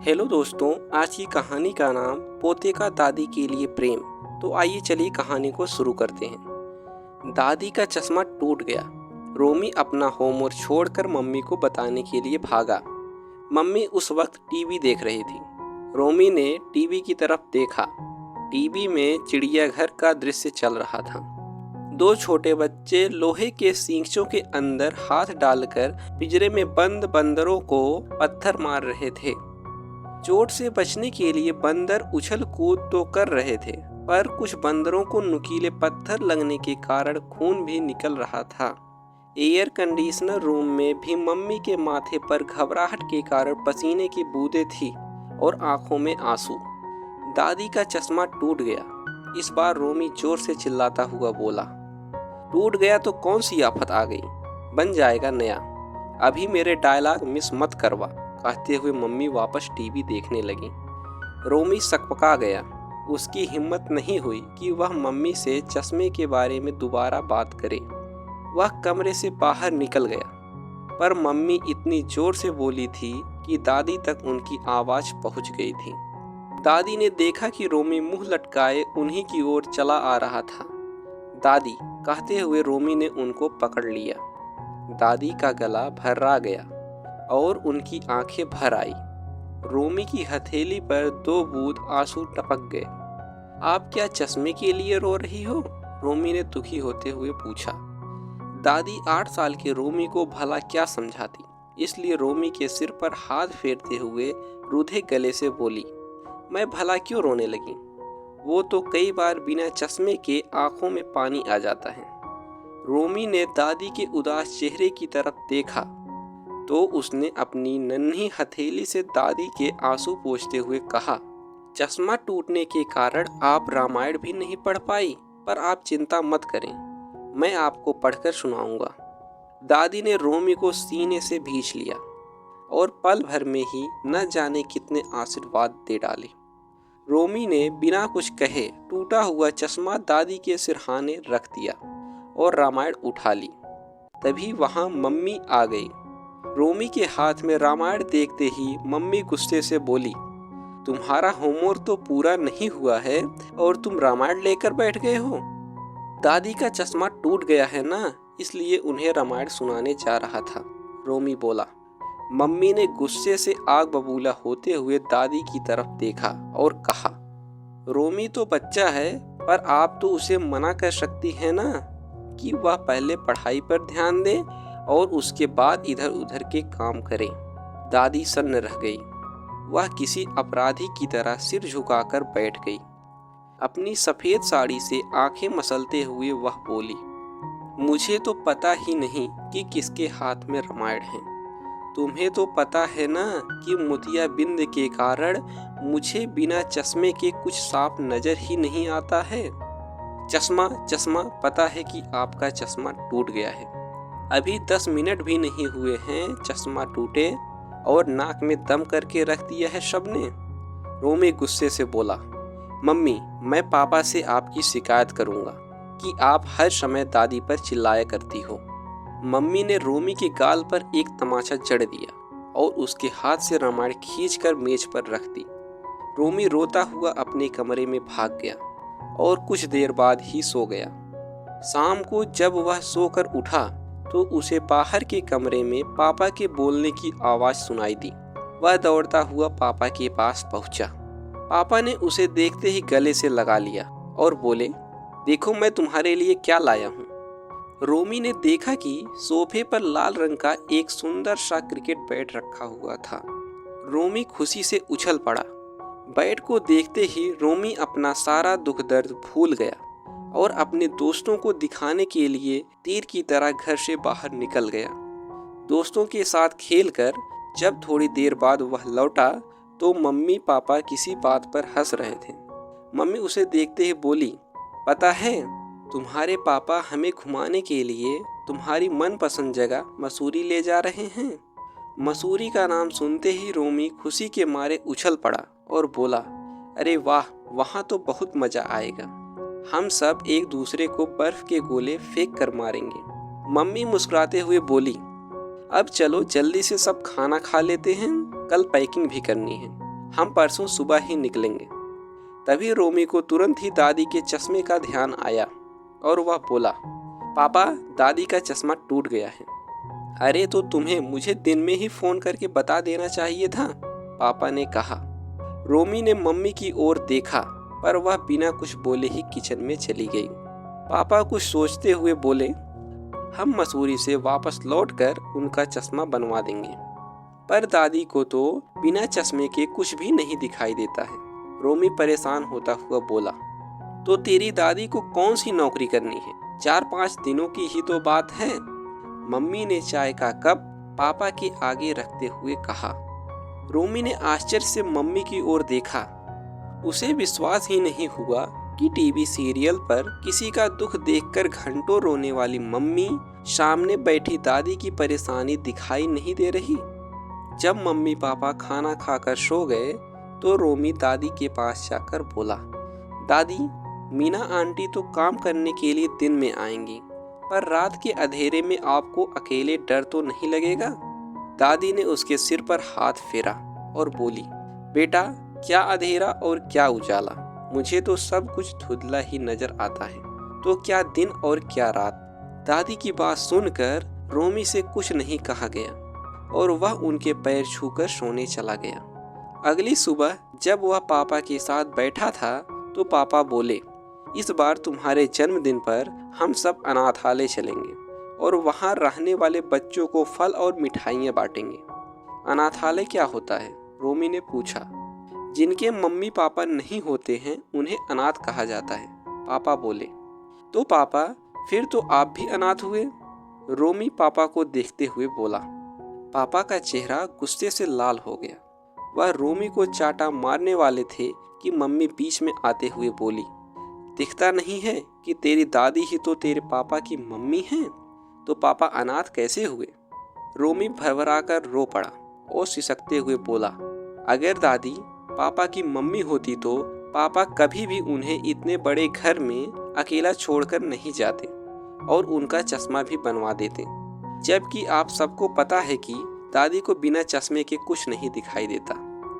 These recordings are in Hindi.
हेलो दोस्तों, आज की कहानी का नाम पोते का दादी के लिए प्रेम। तो आइए चलिए कहानी को शुरू करते हैं। दादी का चश्मा टूट गया। रोमी अपना होमवर्क छोड़कर मम्मी को बताने के लिए भागा। मम्मी उस वक्त टीवी देख रही थी। रोमी ने टीवी की तरफ देखा। टीवी में चिड़ियाघर का दृश्य चल रहा था। दो छोटे बच्चे लोहे के सींचों के अंदर हाथ डालकर पिंजरे में बंद बंदरों को पत्थर मार रहे थे। चोट से बचने के लिए बंदर उछल कूद तो कर रहे थे, पर कुछ बंदरों को नुकीले पत्थर लगने के कारण खून भी निकल रहा था। एयर कंडीशनर रूम में भी मम्मी के माथे पर घबराहट के कारण पसीने की बूंदें थी और आंखों में आंसू। दादी का चश्मा टूट गया। इस बार रोमी जोर से चिल्लाता हुआ बोला, टूट गया तो कौन सी आफत आ गई, बन जाएगा नया। अभी मेरे डायलॉग मिस मत करवा, कहते हुए मम्मी वापस टीवी देखने लगी। रोमी सकपका गया। उसकी हिम्मत नहीं हुई कि वह मम्मी से चश्मे के बारे में दोबारा बात करे। वह कमरे से बाहर निकल गया, पर मम्मी इतनी जोर से बोली थी कि दादी तक उनकी आवाज पहुंच गई थी। दादी ने देखा कि रोमी मुंह लटकाए उन्हीं की ओर चला आ रहा था। दादी कहते हुए रोमी ने उनको पकड़ लिया। दादी का गला भर्रा गया और उनकी आंखें भर आई। रोमी की हथेली पर दो बूंद आंसू टपक गए। आप क्या चश्मे के लिए रो रही हो? रोमी ने दुखी होते हुए पूछा। दादी 8 साल के रोमी को भला क्या समझाती, इसलिए रोमी के सिर पर हाथ फेरते हुए रूधे गले से बोली, मैं भला क्यों रोने लगी? वो तो कई बार बिना चश्मे के आंखों में पानी आ जाता है। रोमी ने दादी के उदास चेहरे की तरफ देखा तो उसने अपनी नन्ही हथेली से दादी के आंसू पोंछते हुए कहा, चश्मा टूटने के कारण आप रामायण भी नहीं पढ़ पाई, पर आप चिंता मत करें, मैं आपको पढ़कर सुनाऊंगा। दादी ने रोमी को सीने से भींच लिया और पल भर में ही न जाने कितने आशीर्वाद दे डाले। रोमी ने बिना कुछ कहे टूटा हुआ चश्मा दादी के सिरहाने रख दिया और रामायण उठा ली। तभी वहां मम्मी आ गई। रोमी के हाथ में रामायण देखते ही मम्मी गुस्से से बोली, तुम्हारा होमवर्क तो पूरा नहीं हुआ है और तुम रामायण लेकर बैठ गए हो। दादी का चश्मा टूट गया है ना, इसलिए उन्हें रामायण सुनाने जा रहा था, रोमी बोला। मम्मी ने गुस्से से आग बबूला होते हुए दादी की तरफ देखा और कहा, रोमी तो बच्चा है, पर आप तो उसे मना कर सकती है ना कि वह पहले पढ़ाई पर ध्यान दे और उसके बाद इधर उधर के काम करे। दादी सन्न रह गई। वह किसी अपराधी की तरह सिर झुकाकर बैठ गई। अपनी सफेद साड़ी से आंखें मसलते हुए वह बोली, मुझे तो पता ही नहीं कि किसके हाथ में रामायण है। तुम्हें तो पता है ना कि मोतियाबिंद के कारण मुझे बिना चश्मे के कुछ साफ नजर ही नहीं आता है। चश्मा चश्मा, पता है कि आपका चश्मा टूट गया है। अभी 10 मिनट भी नहीं हुए हैं चश्मा टूटे और नाक में दम करके रख दिया है सबने। रोमी गुस्से से बोला, मम्मी मैं पापा से आपकी शिकायत करूंगा कि आप हर समय दादी पर चिल्लाया करती हो। मम्मी ने रोमी के गाल पर एक तमाचा जड़ दिया और उसके हाथ से रामायण खींचकर मेज पर रख दी। रोमी रोता हुआ अपने कमरे में भाग गया और कुछ देर बाद ही सो गया। शाम को जब वह सोकर उठा तो उसे बाहर के कमरे में पापा के बोलने की आवाज सुनाई दी। वह दौड़ता हुआ पापा के पास पहुंचा। पापा ने उसे देखते ही गले से लगा लिया और बोले, देखो मैं तुम्हारे लिए क्या लाया हूँ। रोमी ने देखा कि सोफे पर लाल रंग का एक सुंदर सा क्रिकेट बैट रखा हुआ था। रोमी खुशी से उछल पड़ा। बैट को देखते ही रोमी अपना सारा दुख दर्द भूल गया और अपने दोस्तों को दिखाने के लिए तीर की तरह घर से बाहर निकल गया। दोस्तों के साथ खेलकर जब थोड़ी देर बाद वह लौटा तो मम्मी पापा किसी बात पर हंस रहे थे। मम्मी उसे देखते ही बोली, पता है तुम्हारे पापा हमें घुमाने के लिए तुम्हारी मनपसंद जगह मसूरी ले जा रहे हैं। मसूरी का नाम सुनते ही रोमी खुशी के मारे उछल पड़ा और बोला, अरे वाह, वहाँ तो बहुत मजा आएगा। हम सब एक दूसरे को बर्फ के गोले फेंक कर मारेंगे। मम्मी मुस्कुराते हुए बोली, अब चलो जल्दी से सब खाना खा लेते हैं, कल पैकिंग भी करनी है। हम परसों सुबह ही निकलेंगे। तभी रोमी को तुरंत ही दादी के चश्मे का ध्यान आया और वह बोला, पापा, दादी का चश्मा टूट गया है। अरे तो तुम्हें मुझे दिन में ही फोन करके बता देना चाहिए था, पापा ने कहा। रोमी ने मम्मी की ओर देखा पर वह बिना कुछ बोले ही किचन में चली गई। पापा कुछ सोचते हुए बोले, हम मसूरी से वापस लौटकर उनका चश्मा बनवा देंगे। पर दादी को तो बिना चश्मे के कुछ भी नहीं दिखाई देता है। रोमी परेशान होता हुआ बोला, तो तेरी दादी को कौन सी नौकरी करनी है? 4-5 दिनों की ही तो बात है। मम्मी ने चाय का कप पापा के आगे रखते हुए कहा। रोमी ने आश्चर्य से मम्मी की ओर देखा। उसे विश्वास ही नहीं हुआ कि टीवी सीरियल पर किसी का दुख देखकर घंटों रोने वाली मम्मी सामने बैठी दादी की परेशानी दिखाई नहीं दे रही। जब मम्मी पापा खाना खाकर सो गए तो रोमी दादी के पास जाकर बोला, दादी, मीना आंटी तो काम करने के लिए दिन में आएंगी, पर रात के अंधेरे में आपको अकेले डर तो नहीं लगेगा? दादी ने उसके सिर पर हाथ फेरा और बोली, बेटा, क्या अंधेरा और क्या उजाला, मुझे तो सब कुछ धुंधला ही नजर आता है, तो क्या दिन और क्या रात। दादी की बात सुनकर रोमी से कुछ नहीं कहा गया और वह उनके पैर छूकर सोने चला गया। अगली सुबह जब वह पापा के साथ बैठा था तो पापा बोले, इस बार तुम्हारे जन्मदिन पर हम सब अनाथालय चलेंगे और वहाँ रहने वाले बच्चों को फल और मिठाइयाँ बांटेंगे। अनाथालय क्या होता है? रोमी ने पूछा। जिनके मम्मी पापा नहीं होते हैं उन्हें अनाथ कहा जाता है, पापा बोले। तो पापा, फिर तो आप भी अनाथ हुए? रोमी पापा को देखते हुए बोला। पापा का चेहरा गुस्से से लाल हो गया। वह रोमी को चाटा मारने वाले थे कि मम्मी बीच में आते हुए बोली, दिखता नहीं है कि तेरी दादी ही तो तेरे पापा की मम्मी हैं, तो पापा अनाथ कैसे हुए? रोमी भरभराकर रो पड़ा और सिसकते हुए बोला, अगर दादी पापा की मम्मी होती तो पापा कभी भी उन्हें इतने बड़े घर में अकेला छोड़कर नहीं जाते और उनका चश्मा भी बनवा देते। जबकि आप सबको पता है कि दादी को बिना चश्मे के कुछ नहीं दिखाई देता।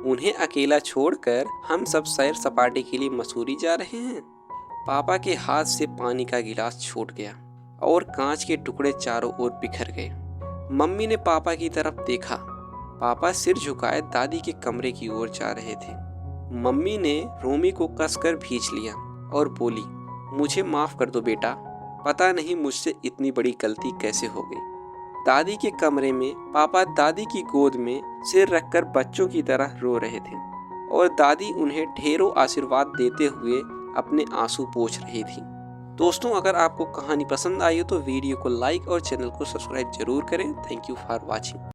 उन्हें अकेला छोड़कर हम सब सैर सपाटे के लिए मसूरी जा रहे हैं। पापा के हाथ से पानी का गिलास छूट गया और कांच के टुकड़े चारों ओर बिखर गए। मम्मी ने पापा की तरफ देखा। पापा सिर झुकाए दादी के कमरे की ओर जा रहे थे। मम्मी ने रोमी को कसकर खींच लिया और बोली, मुझे माफ कर दो बेटा, पता नहीं मुझसे इतनी बड़ी गलती कैसे हो गई। दादी के कमरे में पापा दादी की गोद में सिर रखकर बच्चों की तरह रो रहे थे और दादी उन्हें ढेरों आशीर्वाद देते हुए अपने आंसू पोंछ रही थी। दोस्तों, अगर आपको कहानी पसंद आई हो तो वीडियो को लाइक और चैनल को सब्सक्राइब जरूर करें। Thank you for watching.